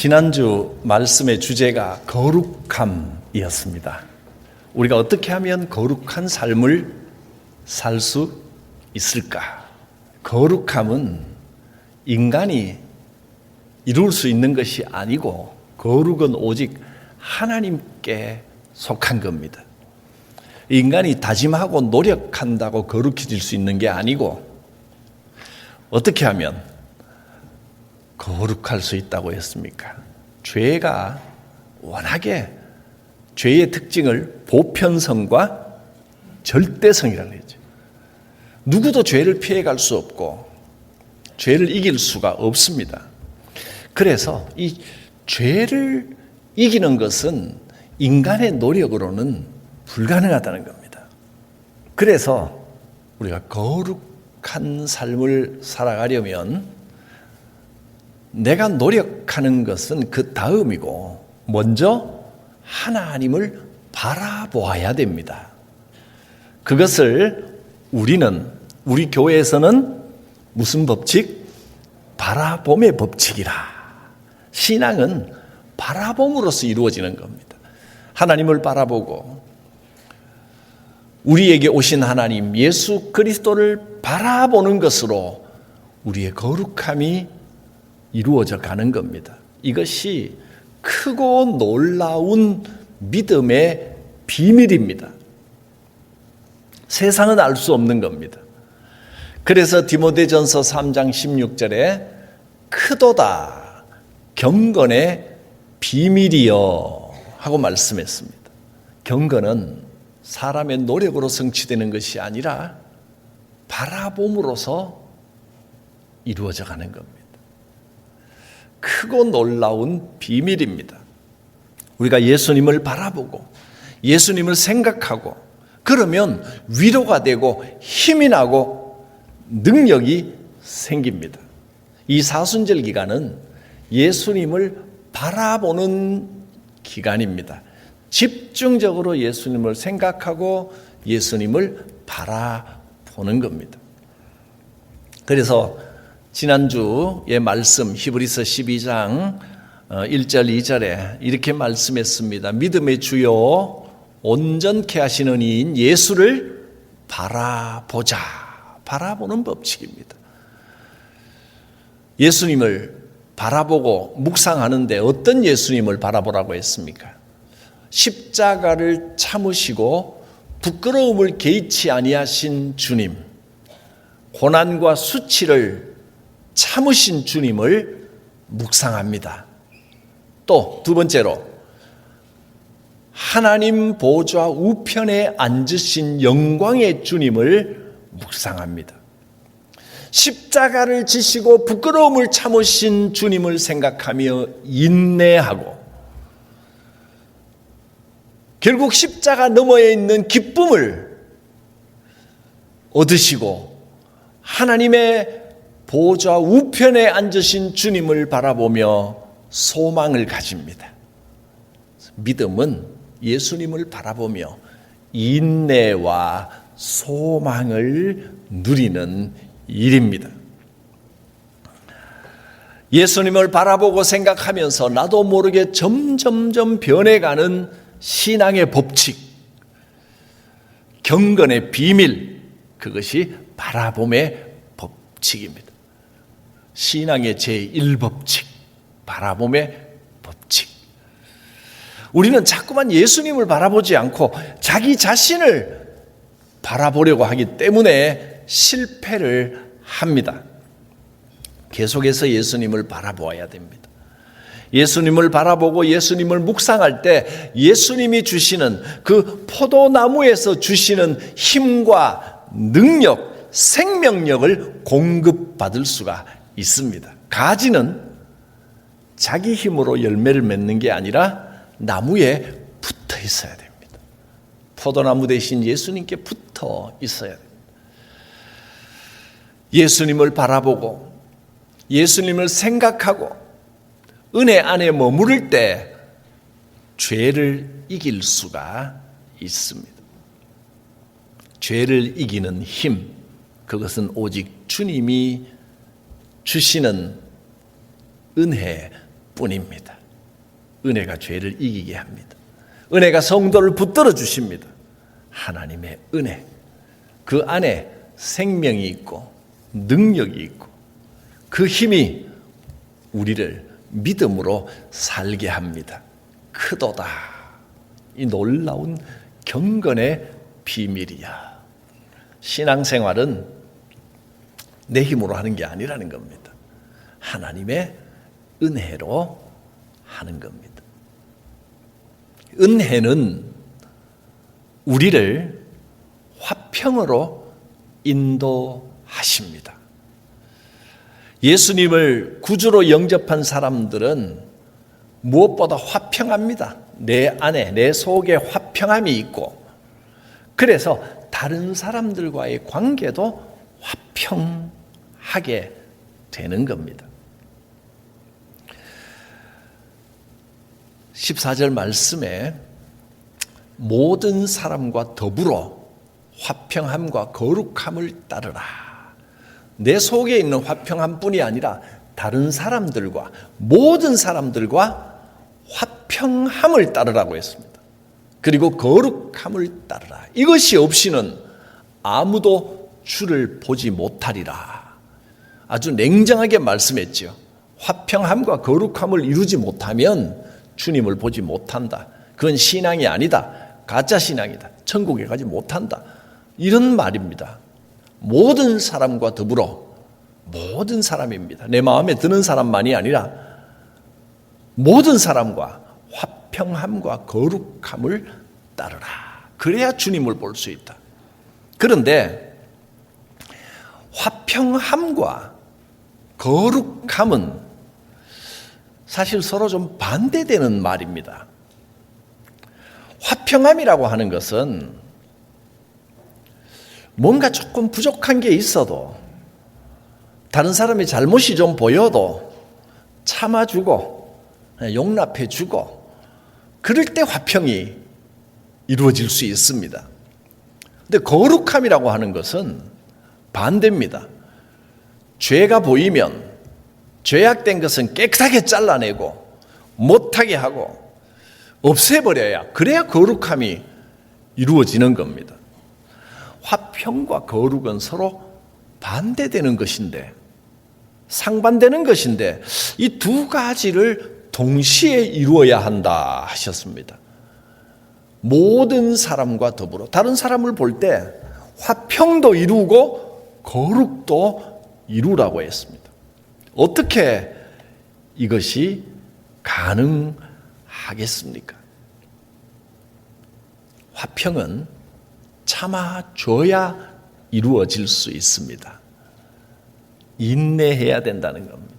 지난주 말씀의 주제가 거룩함이었습니다. 우리가 어떻게 하면 거룩한 삶을 살 수 있을까? 거룩함은 인간이 이룰 수 있는 것이 아니고 거룩은 오직 하나님께 속한 겁니다. 인간이 다짐하고 노력한다고 거룩해질 수 있는 게 아니고 어떻게 하면 거룩할 수 있다고 했습니까? 죄가 워낙에 죄의 특징을 보편성과 절대성이라고 했죠. 누구도 죄를 피해갈 수 없고 죄를 이길 수가 없습니다. 그래서 이 죄를 이기는 것은 인간의 노력으로는 불가능하다는 겁니다. 그래서 우리가 거룩한 삶을 살아가려면 내가 노력하는 것은 그 다음이고 먼저 하나님을 바라보아야 됩니다. 그것을 우리 교회에서는 무슨 법칙? 바라봄의 법칙이라. 신앙은 바라봄으로써 이루어지는 겁니다. 하나님을 바라보고 우리에게 오신 하나님 예수 그리스도를 바라보는 것으로 우리의 거룩함이 이루어져 가는 겁니다. 이것이 크고 놀라운 믿음의 비밀입니다. 세상은 알 수 없는 겁니다. 그래서 디모데전서 3장 16절에 크도다 경건의 비밀이여 하고 말씀했습니다. 경건은 사람의 노력으로 성취되는 것이 아니라 바라봄으로서 이루어져 가는 겁니다. 크고 놀라운 비밀입니다. 우리가 예수님을 바라보고 예수님을 생각하고 그러면 위로가 되고 힘이 나고 능력이 생깁니다. 이 사순절 기간은 예수님을 바라보는 기간입니다. 집중적으로 예수님을 생각하고 예수님을 바라보는 겁니다. 그래서 지난주의 말씀 히브리서 12장 1절 2절에 이렇게 말씀했습니다. 믿음의 주요 온전케 하시는 이인 예수를 바라보자. 바라보는 법칙입니다. 예수님을 바라보고 묵상하는데 어떤 예수님을 바라보라고 했습니까? 십자가를 참으시고 부끄러움을 개의치 아니하신 주님, 고난과 수치를 참으신 주님을 묵상합니다. 또 두 번째로 하나님 보좌 우편에 앉으신 영광의 주님을 묵상합니다. 십자가를 지시고 부끄러움을 참으신 주님을 생각하며 인내하고 결국 십자가 너머에 있는 기쁨을 얻으시고 하나님의 보좌 우편에 앉으신 주님을 바라보며 소망을 가집니다. 믿음은 예수님을 바라보며 인내와 소망을 누리는 일입니다. 예수님을 바라보고 생각하면서 나도 모르게 점점점 변해가는 신앙의 법칙, 경건의 비밀, 그것이 바라봄의 법칙입니다. 신앙의 제1법칙, 바라봄의 법칙. 우리는 자꾸만 예수님을 바라보지 않고 자기 자신을 바라보려고 하기 때문에 실패를 합니다. 계속해서 예수님을 바라보아야 됩니다. 예수님을 바라보고 예수님을 묵상할 때 예수님이 주시는 그 포도나무에서 주시는 힘과 능력, 생명력을 공급받을 수가 있습니다. 가지는 자기 힘으로 열매를 맺는 게 아니라 나무에 붙어 있어야 됩니다. 포도나무 대신 예수님께 붙어 있어야 됩니다. 예수님을 바라보고 예수님을 생각하고 은혜 안에 머무를 때 죄를 이길 수가 있습니다. 죄를 이기는 힘, 그것은 오직 주님이 주시는 은혜 뿐입니다. 은혜가 죄를 이기게 합니다. 은혜가 성도를 붙들어 주십니다. 하나님의 은혜, 그 안에 생명이 있고 능력이 있고 그 힘이 우리를 믿음으로 살게 합니다. 크도다. 이 놀라운 경건의 비밀이야. 신앙생활은 내 힘으로 하는 게 아니라는 겁니다. 하나님의 은혜로 하는 겁니다. 은혜는 우리를 화평으로 인도하십니다. 예수님을 구주로 영접한 사람들은 무엇보다 화평합니다. 내 안에, 내 속에 화평함이 있고, 그래서 다른 사람들과의 관계도 화평하게 되는 겁니다. 14절 말씀에 모든 사람과 더불어 화평함과 거룩함을 따르라. 내 속에 있는 화평함뿐이 아니라 다른 사람들과, 모든 사람들과 화평함을 따르라고 했습니다. 그리고 거룩함을 따르라. 이것이 없이는 아무도 주를 보지 못하리라. 아주 냉정하게 말씀했죠. 화평함과 거룩함을 이루지 못하면 주님을 보지 못한다. 그건 신앙이 아니다. 가짜 신앙이다. 천국에 가지 못한다. 이런 말입니다. 모든 사람과 더불어, 모든 사람입니다. 내 마음에 드는 사람만이 아니라 모든 사람과 화평함과 거룩함을 따르라. 그래야 주님을 볼 수 있다. 그런데 화평함과 거룩함은 사실 서로 좀 반대되는 말입니다. 화평함이라고 하는 것은 뭔가 조금 부족한 게 있어도, 다른 사람의 잘못이 좀 보여도 참아주고 용납해주고, 그럴 때 화평이 이루어질 수 있습니다. 근데 거룩함이라고 하는 것은 반대입니다. 죄가 보이면 죄악된 것은 깨끗하게 잘라내고 못하게 하고 없애버려야, 그래야 거룩함이 이루어지는 겁니다. 화평과 거룩은 서로 반대되는 것인데, 상반되는 것인데, 이 두 가지를 동시에 이루어야 한다 하셨습니다. 모든 사람과 더불어, 다른 사람을 볼 때 화평도 이루고 거룩도 이루라고 했습니다. 어떻게 이것이 가능하겠습니까? 화평은 참아줘야 이루어질 수 있습니다. 인내해야 된다는 겁니다.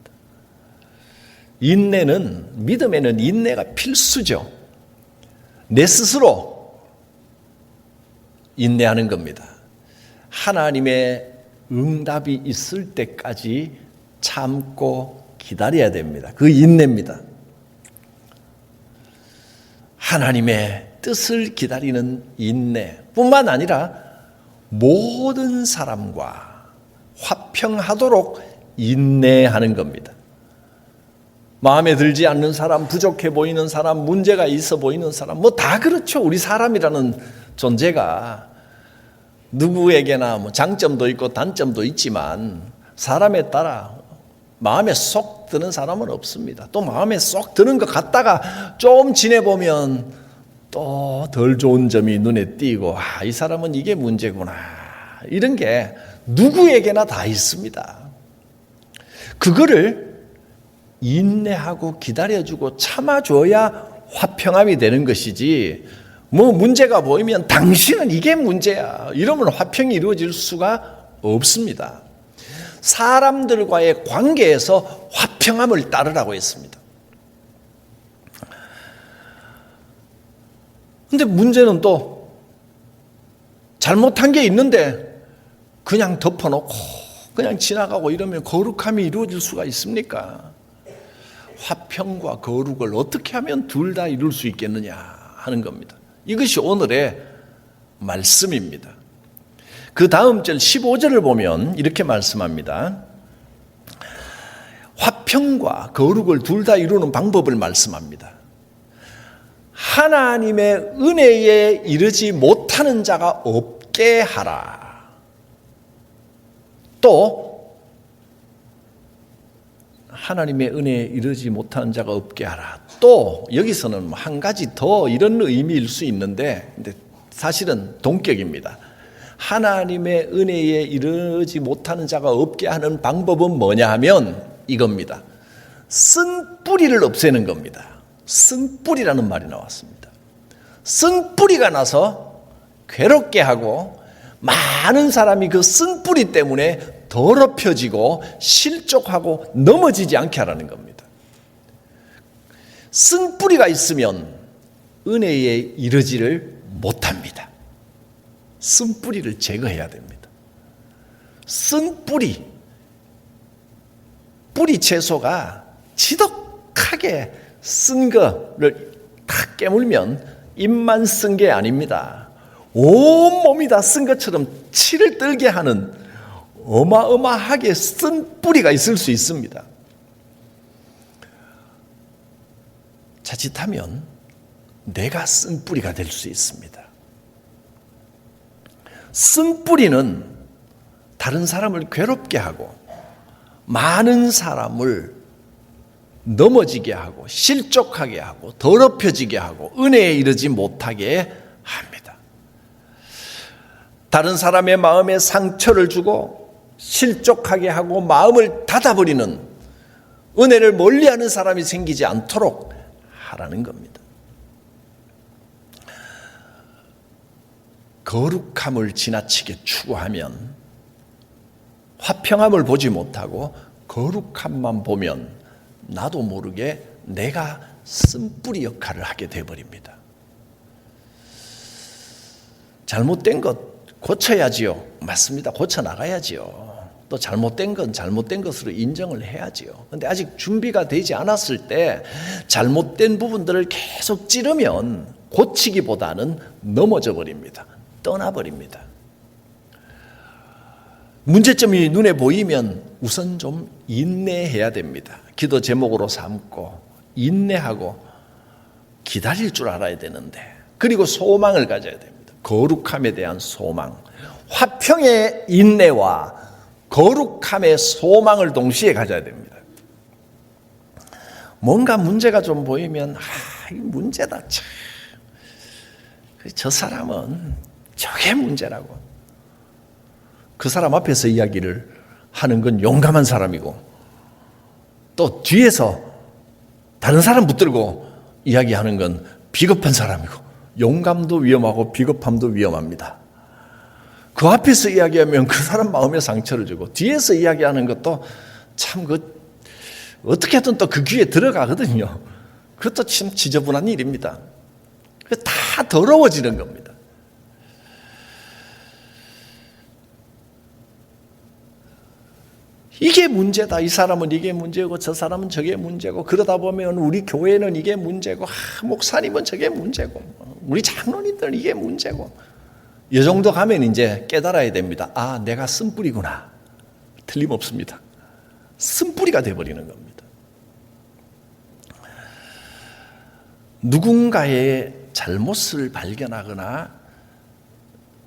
인내는, 믿음에는 인내가 필수죠. 내 스스로 인내하는 겁니다. 하나님의 응답이 있을 때까지 참고 기다려야 됩니다. 그 인내입니다. 하나님의 뜻을 기다리는 인내뿐만 아니라 모든 사람과 화평하도록 인내하는 겁니다. 마음에 들지 않는 사람, 부족해 보이는 사람, 문제가 있어 보이는 사람, 뭐 다 그렇죠. 우리 사람이라는 존재가 누구에게나 뭐 장점도 있고 단점도 있지만 사람에 따라 마음에 쏙 드는 사람은 없습니다. 또 마음에 쏙 드는 것 같다가 좀 지내보면 또 덜 좋은 점이 눈에 띄고, 이 사람은 이게 문제구나. 이런 게 누구에게나 다 있습니다. 그거를 인내하고 기다려주고 참아줘야 화평함이 되는 것이지, 뭐 문제가 보이면 당신은 이게 문제야, 이러면 화평이 이루어질 수가 없습니다. 사람들과의 관계에서 화평함을 따르라고 했습니다. 근데 문제는 또 잘못한 게 있는데 그냥 덮어놓고 그냥 지나가고 이러면 거룩함이 이루어질 수가 있습니까? 화평과 거룩을 어떻게 하면 둘 다 이룰 수 있겠느냐 하는 겁니다. 이것이 오늘의 말씀입니다. 그 다음 절 15절을 보면 이렇게 말씀합니다. 화평과 거룩을 둘 다 이루는 방법을 말씀합니다. 하나님의 은혜에 이르지 못하는 자가 없게 하라. 또 하나님의 은혜에 이르지 못하는 자가 없게 하라. 또 여기서는 한 가지 더 이런 의미일 수 있는데 사실은 동격입니다. 하나님의 은혜에 이르지 못하는 자가 없게 하는 방법은 뭐냐 하면 이겁니다. 쓴 뿌리를 없애는 겁니다. 쓴 뿌리라는 말이 나왔습니다. 쓴 뿌리가 나서 괴롭게 하고 많은 사람이 그 쓴 뿌리 때문에 더럽혀지고 실족하고 넘어지지 않게 하라는 겁니다. 쓴 뿌리가 있으면 은혜에 이르지를 못합니다. 쓴 뿌리를 제거해야 됩니다. 쓴 뿌리 채소가 지독하게 쓴 거를 탁 깨물면 입만 쓴 게 아닙니다. 온 몸이 다 쓴 것처럼 치를 떨게 하는 어마어마하게 쓴 뿌리가 있을 수 있습니다. 자칫하면 내가 쓴 뿌리가 될 수 있습니다. 쓴 뿌리는 다른 사람을 괴롭게 하고 많은 사람을 넘어지게 하고 실족하게 하고 더럽혀지게 하고 은혜에 이르지 못하게 합니다. 다른 사람의 마음에 상처를 주고 실족하게 하고 마음을 닫아버리는 은혜를 멀리하는 사람이 생기지 않도록 하라는 겁니다. 거룩함을 지나치게 추구하면 화평함을 보지 못하고 거룩함만 보면 나도 모르게 내가 쓴뿌리 역할을 하게 되어버립니다. 잘못된 것 고쳐야지요. 맞습니다. 고쳐나가야지요. 또 잘못된 건 잘못된 것으로 인정을 해야지요. 그런데 아직 준비가 되지 않았을 때 잘못된 부분들을 계속 찌르면 고치기보다는 넘어져 버립니다. 떠나버립니다. 문제점이 눈에 보이면 우선 좀 인내해야 됩니다. 기도 제목으로 삼고 인내하고 기다릴 줄 알아야 되는데, 그리고 소망을 가져야 됩니다. 거룩함에 대한 소망, 화평의 인내와 거룩함의 소망을 동시에 가져야 됩니다. 뭔가 문제가 좀 보이면 이 문제다. 저 사람은 저게 문제라고. 그 사람 앞에서 이야기를 하는 건 용감한 사람이고, 또 뒤에서 다른 사람 붙들고 이야기하는 건 비겁한 사람이고, 용감도 위험하고 비겁함도 위험합니다. 그 앞에서 이야기하면 그 사람 마음에 상처를 주고, 뒤에서 이야기하는 것도 참 어떻게든 또 그 귀에 들어가거든요. 그것도 참 지저분한 일입니다. 다 더러워지는 겁니다. 이게 문제다. 이 사람은 이게 문제고 저 사람은 저게 문제고, 그러다 보면 우리 교회는 이게 문제고, 목사님은 저게 문제고, 우리 장로님들은 이게 문제고, 이 정도 가면 이제 깨달아야 됩니다. 내가 쓴뿌리구나. 틀림없습니다. 쓴뿌리가 돼버리는 겁니다. 누군가의 잘못을 발견하거나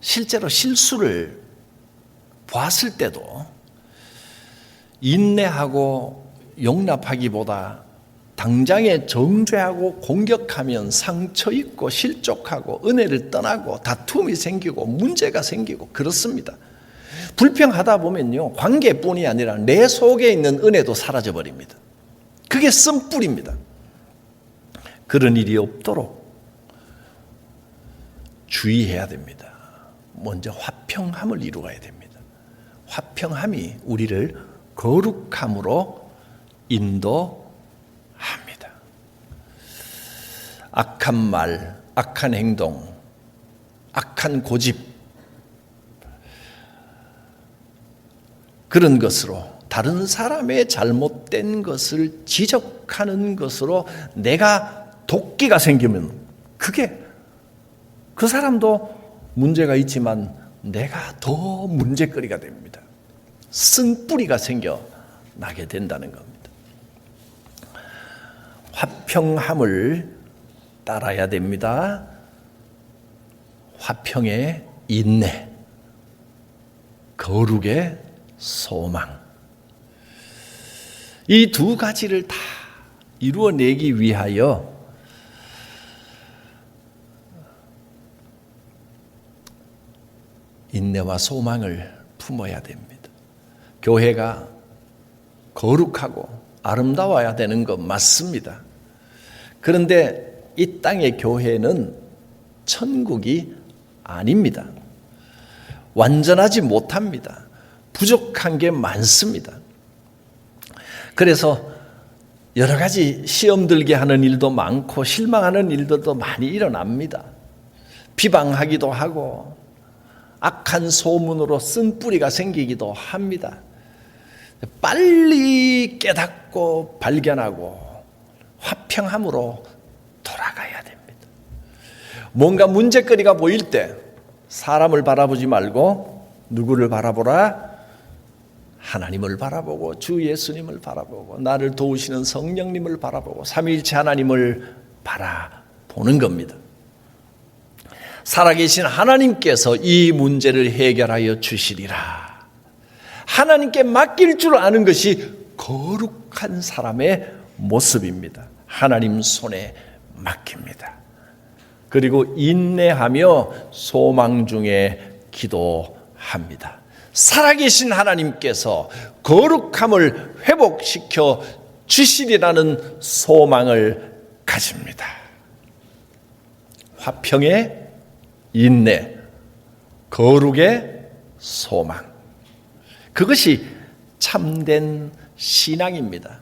실제로 실수를 보았을 때도 인내하고 용납하기보다 당장에 정죄하고 공격하면 상처 입고 실족하고 은혜를 떠나고 다툼이 생기고 문제가 생기고 그렇습니다. 불평하다 보면요, 관계뿐이 아니라 내 속에 있는 은혜도 사라져 버립니다. 그게 쓴뿌리입니다. 그런 일이 없도록 주의해야 됩니다. 먼저 화평함을 이루어야 됩니다. 화평함이 우리를 거룩함으로 인도합니다. 악한 말, 악한 행동, 악한 고집, 그런 것으로 다른 사람의 잘못된 것을 지적하는 것으로 내가 도끼가 생기면 그게 그 사람도 문제가 있지만 내가 더 문제거리가 됩니다. 쓴뿌리가 생겨나게 된다는 겁니다. 화평함을 따라야 됩니다. 화평의 인내, 거룩의 소망. 이 두 가지를 다 이루어내기 위하여 인내와 소망을 품어야 됩니다. 교회가 거룩하고 아름다워야 되는 것 맞습니다. 그런데 이 땅의 교회는 천국이 아닙니다. 완전하지 못합니다. 부족한 게 많습니다. 그래서 여러 가지 시험 들게 하는 일도 많고 실망하는 일들도 많이 일어납니다. 비방하기도 하고 악한 소문으로 쓴뿌리가 생기기도 합니다. 빨리 깨닫고 발견하고 화평함으로 돌아가야 됩니다. 뭔가 문제거리가 보일 때 사람을 바라보지 말고 누구를 바라보라? 하나님을 바라보고 주 예수님을 바라보고 나를 도우시는 성령님을 바라보고 삼위일체 하나님을 바라보는 겁니다. 살아계신 하나님께서 이 문제를 해결하여 주시리라. 하나님께 맡길 줄 아는 것이 거룩한 사람의 모습입니다. 하나님 손에 맡깁니다. 그리고 인내하며 소망 중에 기도합니다. 살아계신 하나님께서 거룩함을 회복시켜 주시리라는 소망을 가집니다. 화평의 인내, 거룩의 소망. 그것이 참된 신앙입니다.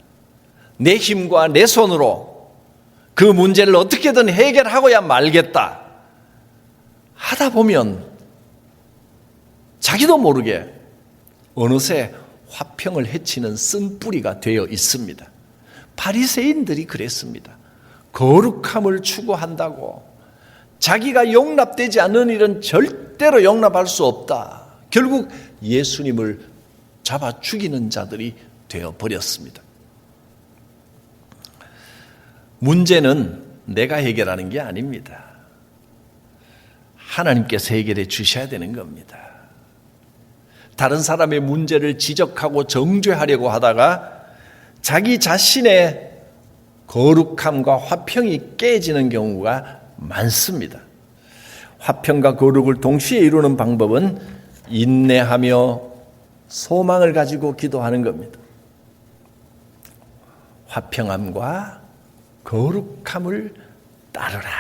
내 힘과 내 손으로 그 문제를 어떻게든 해결하고야 말겠다 하다 보면 자기도 모르게 어느새 화평을 해치는 쓴뿌리가 되어 있습니다. 바리새인들이 그랬습니다. 거룩함을 추구한다고 자기가 용납되지 않는 일은 절대로 용납할 수 없다. 결국 예수님을 잡아 죽이는 자들이 되어버렸습니다. 문제는 내가 해결하는 게 아닙니다. 하나님께서 해결해 주셔야 되는 겁니다. 다른 사람의 문제를 지적하고 정죄하려고 하다가 자기 자신의 거룩함과 화평이 깨지는 경우가 많습니다. 화평과 거룩을 동시에 이루는 방법은 인내하며 소망을 가지고 기도하는 겁니다. 화평함과 거룩함을 따르라.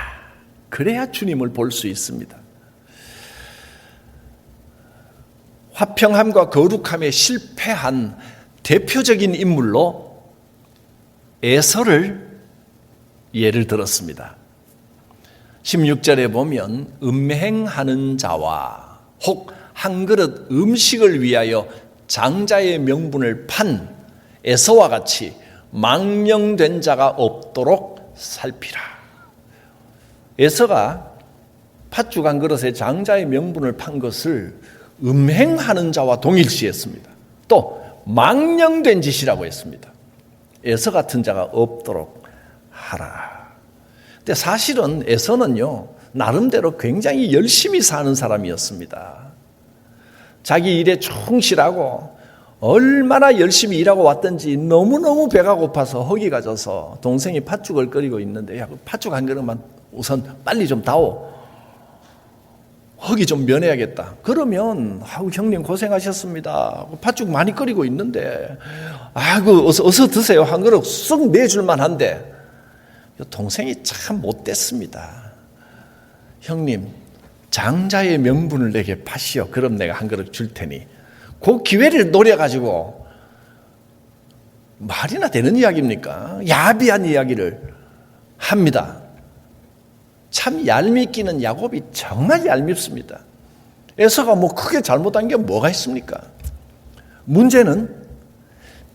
그래야 주님을 볼 수 있습니다. 화평함과 거룩함에 실패한 대표적인 인물로 에서를 예를 들었습니다. 16절에 보면 음행하는 자와 혹 한 그릇 음식을 위하여 장자의 명분을 판 에서와 같이 망령된 자가 없도록 살피라. 에서가 팥죽 한 그릇에 장자의 명분을 판 것을 음행하는 자와 동일시했습니다. 또 망령된 짓이라고 했습니다. 에서 같은 자가 없도록 하라. 근데 사실은 에서는요, 나름대로 굉장히 열심히 사는 사람이었습니다. 자기 일에 충실하고 얼마나 열심히 일하고 왔던지 너무너무 배가 고파서 허기가 져서 동생이 팥죽을 끓이고 있는데, 야, 팥죽 한 그릇만 우선 빨리 좀 다오. 허기 좀 면해야겠다. 그러면 아우 형님 고생하셨습니다. 팥죽 많이 끓이고 있는데 아이고 어서 드세요. 한 그릇 쑥 내줄만 한데 동생이 참 못됐습니다. 형님 장자의 명분을 내게 파시오. 그럼 내가 한 그릇 줄 테니. 그 기회를 노려가지고 말이나 되는 이야기입니까? 야비한 이야기를 합니다. 참 얄밉기는 야곱이 정말 얄밉습니다. 에서가 뭐 크게 잘못한 게 뭐가 있습니까? 문제는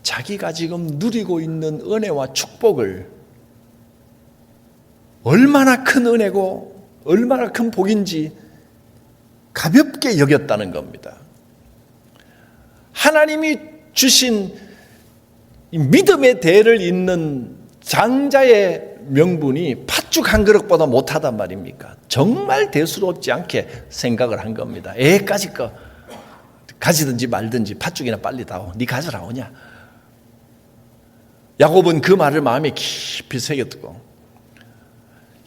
자기가 지금 누리고 있는 은혜와 축복을 얼마나 큰 은혜고 얼마나 큰 복인지 가볍게 여겼다는 겁니다. 하나님이 주신 믿음의 대를 잇는 장자의 명분이 팥죽 한 그릇보다 못하단 말입니까? 정말 대수롭지 않게 생각을 한 겁니다. 애까지 거 가지든지 말든지 팥죽이나 빨리 다오. 네 가져라 오냐. 야곱은 그 말을 마음에 깊이 새겼고,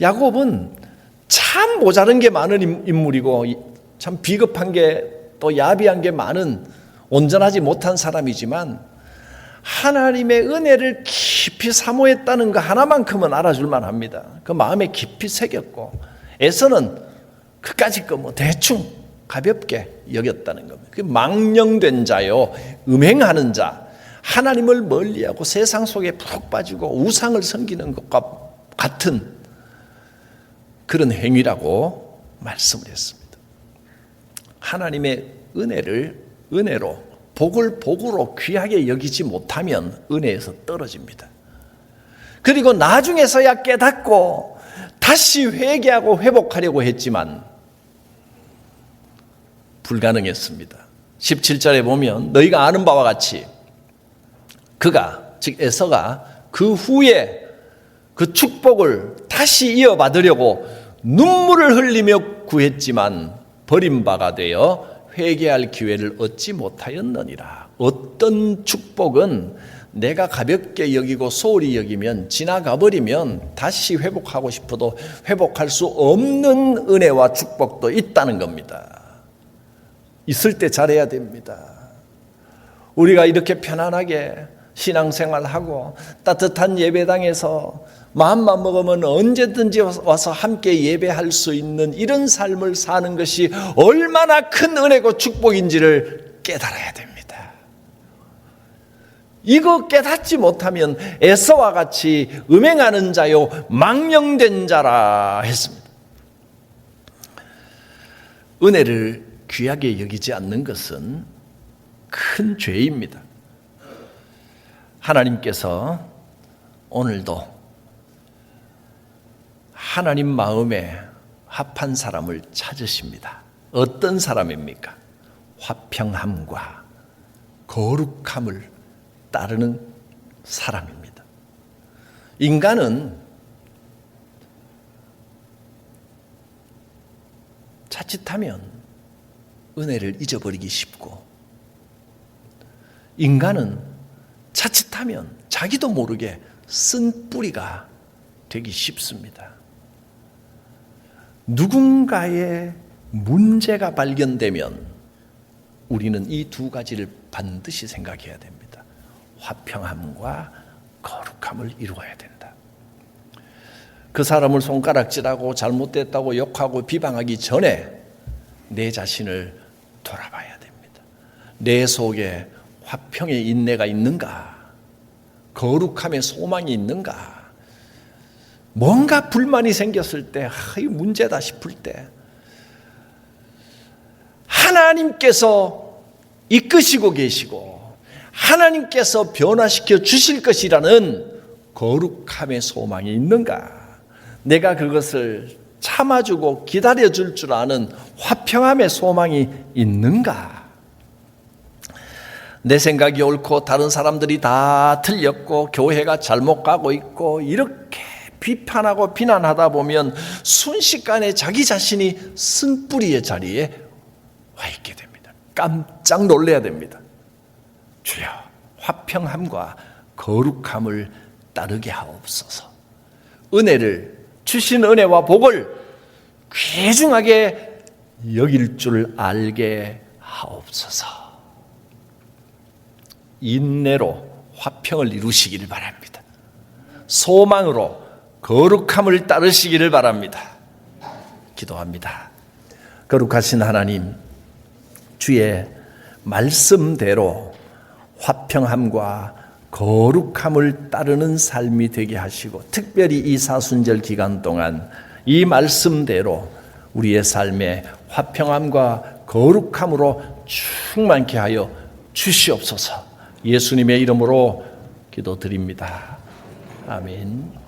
야곱은 참 모자른 게 많은 인물이고 참 비겁한 게 또 야비한 게 많은 온전하지 못한 사람이지만 하나님의 은혜를 깊이 사모했다는 거 하나만큼은 알아줄 만합니다. 그 마음에 깊이 새겼고, 에서는 그까짓 거 뭐 대충 가볍게 여겼다는 겁니다. 그 망령된 자요, 음행하는 자, 하나님을 멀리하고 세상 속에 푹 빠지고 우상을 섬기는 것과 같은 그런 행위라고 말씀을 했습니다. 하나님의 은혜로 복을 복으로 귀하게 여기지 못하면 은혜에서 떨어집니다. 그리고 나중에서야 깨닫고 다시 회개하고 회복하려고 했지만 불가능했습니다. 17절에 보면 너희가 아는 바와 같이 그가, 즉 에서가 그 후에 그 축복을 다시 이어받으려고 눈물을 흘리며 구했지만 버림바가 되어 회개할 기회를 얻지 못하였느니라. 어떤 축복은 내가 가볍게 여기고 소홀히 여기면 지나가 버리면 다시 회복하고 싶어도 회복할 수 없는 은혜와 축복도 있다는 겁니다. 있을 때 잘해야 됩니다. 우리가 이렇게 편안하게 신앙생활하고 따뜻한 예배당에서 마음만 먹으면 언제든지 와서 함께 예배할 수 있는 이런 삶을 사는 것이 얼마나 큰 은혜고 축복인지를 깨달아야 됩니다. 이거 깨닫지 못하면 에서와 같이 음행하는 자요 망령된 자라 했습니다. 은혜를 귀하게 여기지 않는 것은 큰 죄입니다. 하나님께서 오늘도 하나님 마음에 합한 사람을 찾으십니다. 어떤 사람입니까? 화평함과 거룩함을 따르는 사람입니다. 인간은 자칫하면 은혜를 잊어버리기 쉽고, 인간은 자칫하면 자기도 모르게 쓴 뿌리가 되기 쉽습니다. 누군가의 문제가 발견되면 우리는 이 두 가지를 반드시 생각해야 됩니다. 화평함과 거룩함을 이루어야 된다. 그 사람을 손가락질하고 잘못됐다고 욕하고 비방하기 전에 내 자신을 돌아봐야 됩니다. 내 속에 화평의 인내가 있는가? 거룩함의 소망이 있는가? 뭔가 불만이 생겼을 때, 이 문제다 싶을 때 하나님께서 이끄시고 계시고 하나님께서 변화시켜 주실 것이라는 거룩함의 소망이 있는가? 내가 그것을 참아주고 기다려줄 줄 아는 화평함의 소망이 있는가? 내 생각이 옳고 다른 사람들이 다 틀렸고 교회가 잘못 가고 있고 이렇게 비판하고 비난하다 보면 순식간에 자기 자신이 쓴뿌리의 자리에 와 있게 됩니다. 깜짝 놀라야 됩니다. 주여, 화평함과 거룩함을 따르게 하옵소서. 은혜를 주신 은혜와 복을 귀중하게 여길 줄 알게 하옵소서. 인내로 화평을 이루시기를 바랍니다. 소망으로 거룩함을 따르시기를 바랍니다. 기도합니다. 거룩하신 하나님, 주의 말씀대로 화평함과 거룩함을 따르는 삶이 되게 하시고, 특별히 이 사순절 기간 동안 이 말씀대로 우리의 삶에 화평함과 거룩함으로 충만케 하여 주시옵소서. 예수님의 이름으로 기도드립니다. 아멘.